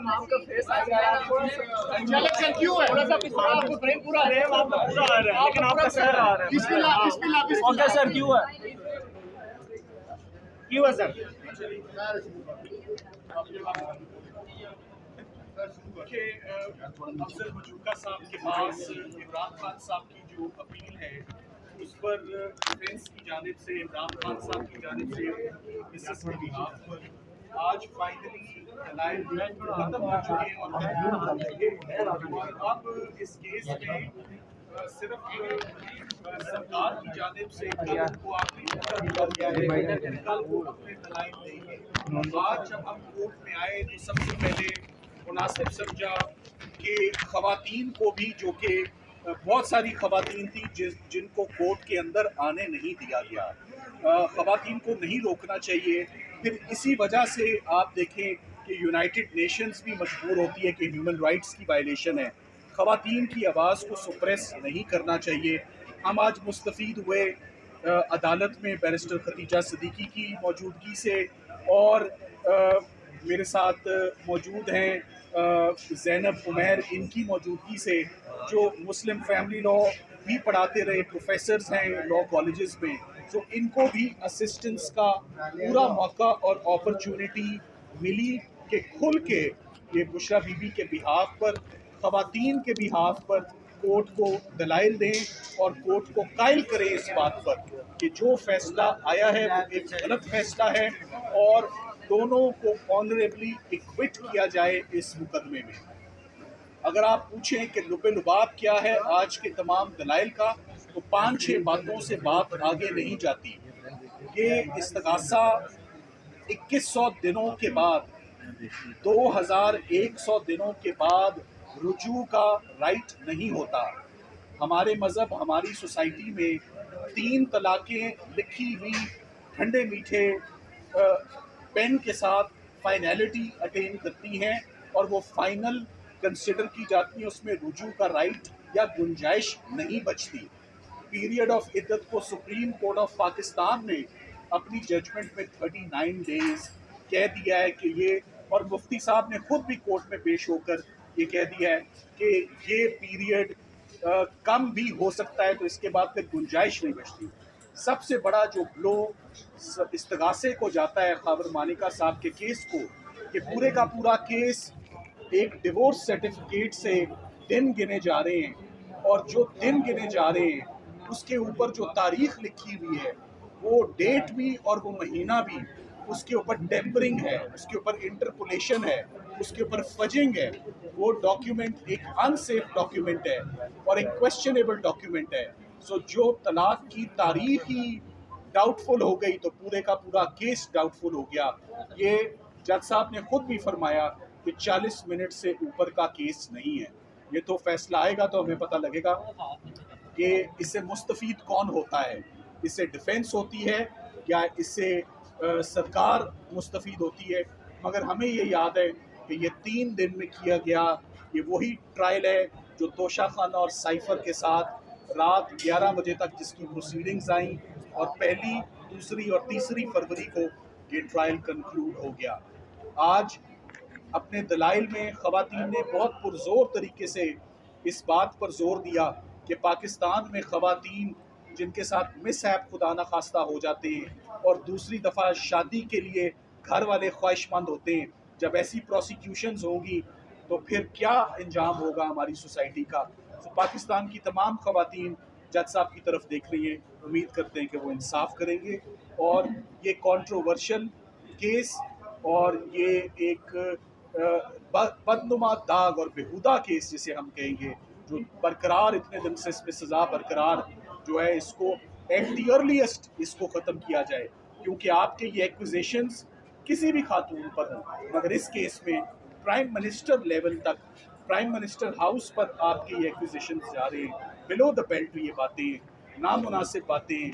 امام کا فیس آ رہا ہے چلیں سر کیوں ہے تھوڑا سا آپ کو فریم پورا ہے آپ کا پورا آ رہا ہے لیکن آپ کا سر آ رہا ہے بسم اللہ اوکے سر کیوں ہے سر افضل مجوکا صاحب کے پاس عمران خان صاحب کی جو اپیل ہے اس پر ڈیفینس کی جانب سے عمران خان صاحب کی جانب سے مسز کے بہاف پر آج فائنلی دلائل ختم ہو چکے ہیں اور اب اس کیس میں صرف سرکار کی جانب سے کل کو آخری دیا گیا ہے کل وہ اپنے دلائل دیں گے. آج جب ہم کورٹ میں آئے تو سب سے پہلے مناسب سمجھا کہ خواتین کو بھی جو کہ بہت ساری خواتین تھی جن کو کورٹ کے اندر آنے نہیں دیا گیا خواتین کو نہیں روکنا چاہیے. پھر اسی وجہ سے آپ دیکھیں کہ یونائٹڈ نیشنز بھی مجبور ہوتی ہے کہ ہیومن رائٹس کی وائلیشن ہے, خواتین کی آواز کو سپریس نہیں کرنا چاہیے. ہم آج مستفید ہوئے عدالت میں بیرسٹر ختیجہ صدیقی کی موجودگی سے اور میرے ساتھ موجود ہیں زینب عمیر ان کی موجودگی سے جو مسلم فیملی لا بھی پڑھاتے رہے پروفیسرز ہیں لا کالجز میں. تو ان کو بھی اسسٹنس کا پورا موقع اور اپرچونٹی ملی کہ کھل کے یہ بشرا بی بی کے بہاف پر خواتین کے بہاف پر کورٹ کو دلائل دیں اور کورٹ کو قائل کریں اس بات پر کہ جو فیصلہ آیا ہے وہ ایک غلط فیصلہ ہے اور دونوں کو آنریبلی ایکوٹ کیا جائے اس مقدمے میں. اگر آپ پوچھیں کہ لب لباب کیا ہے آج کے تمام دلائل کا تو 5-6 باتوں سے بات آگے نہیں جاتی. یہ استغاثہ 2100 دنوں کے بعد 2100 دنوں کے بعد رجوع کا رائٹ نہیں ہوتا. ہمارے مذہب ہماری سوسائٹی میں 3 طلاقیں لکھی ہوئی ٹھنڈے میٹھے پین کے ساتھ فائنلٹی اٹین کرتی ہیں اور وہ فائنل کنسیڈر کی جاتی ہیں, اس میں رجوع کا رائٹ یا گنجائش نہیں بچتی. پیریڈ آف عدت کو سپریم کورٹ آف پاکستان نے اپنی ججمنٹ میں 39 ڈیز کہہ دیا ہے کہ یہ, اور مفتی صاحب نے خود بھی کورٹ میں پیش ہو کر یہ کہہ دیا ہے کہ یہ پیریڈ کم بھی ہو سکتا ہے تو اس کے بعد پھر گنجائش نہیں بچتی. سب سے بڑا جو بلو استغاثے کو جاتا ہے خاور مانیکا صاحب کے کیس کو, کہ پورے کا پورا کیس ایک ڈیورس سرٹیفکیٹ سے دن گنے جا رہے ہیں اور جو دن گنے جا رہے ہیں اس کے اوپر جو تاریخ لکھی ہوئی ہے وہ ڈیٹ بھی اور وہ مہینہ بھی, اس کے اوپر ٹیمپرنگ ہے, اس کے اوپر انٹرپولیشن ہے, اس کے اوپر فجنگ ہے. وہ ڈاکیومنٹ ایک انسیف ڈاکیومنٹ ہے اور ایک کویسچنیبل ڈاکیومنٹ ہے. سو جو طلاق کی تاریخ ہی ڈاؤٹ فل ہو گئی تو پورے کا پورا کیس ڈاؤٹ فل ہو گیا. یہ جج صاحب نے خود بھی فرمایا کہ 40 منٹ سے اوپر کا کیس نہیں ہے. یہ تو فیصلہ آئے گا تو ہمیں پتہ لگے گا کہ اس سے مستفید کون ہوتا ہے, اس سے ڈیفینس ہوتی ہے یا اس سے سرکار مستفید ہوتی ہے. مگر ہمیں یہ یاد ہے کہ یہ 3 دن میں کیا گیا یہ وہی ٹرائل ہے جو توشہ خانہ اور سائفر کے ساتھ رات 11 بجے تک جس کی پروسیڈنگز آئیں اور 1, 2 اور 3 فروری کو یہ ٹرائل کنکلوڈ ہو گیا. آج اپنے دلائل میں خواتین نے بہت پرزور طریقے سے اس بات پر زور دیا کہ پاکستان میں خواتین جن کے ساتھ مس ہیپ خدا نخواستہ ہو جاتے ہیں اور دوسری دفعہ شادی کے لیے گھر والے خواہش مند ہوتے ہیں, جب ایسی پروسیکیوشنز ہوں گی تو پھر کیا انجام ہوگا ہماری سوسائٹی کا. تو پاکستان کی تمام خواتین جج صاحب کی طرف دیکھ رہی ہیں, امید کرتے ہیں کہ وہ انصاف کریں گے اور یہ کنٹروورشل کیس اور یہ ایک بدنما داغ اور بےہودہ کیس جسے ہم کہیں گے جو برقرار اتنے دن سے اس پہ سزا برقرار جو ہے اس کو ایٹ دی ارلیسٹ اس کو ختم کیا جائے, کیونکہ آپ کے یہ ایکوزیشنز کسی بھی خاتون پر ہوں مگر اس کیس میں پرائم منسٹر لیول تک, پرائم منسٹر ہاؤس پر آپ کے یہ ایکوزیشنز جا رہے ہیں. بلو دا بیلٹ یہ باتیں نامناسب باتیں,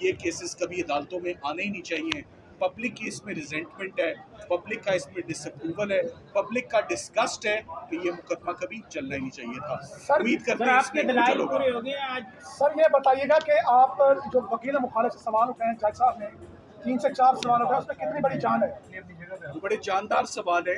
یہ کیسز کبھی عدالتوں میں آنے ہی نہیں چاہیے. پبلک کی اس میں ریزنٹمنٹ ہے, پبلک کا اس میں ڈس اپروول ہے, پبلک کا ڈسگسٹ ہے کہ یہ مقدمہ کبھی چلنا ہی نہیں چاہیے تھا. امید کرتے ہیں اس میں کچھ ہوگا. سر یہ بتائیے گا کہ آپ جو وکیل مخالف سے سوال اٹھائے ہیں جج صاحب نے 3 سے 4 سوال اٹھائے, اس میں کتنی بڑی جان ہے؟ وہ بڑے جاندار سوال ہے.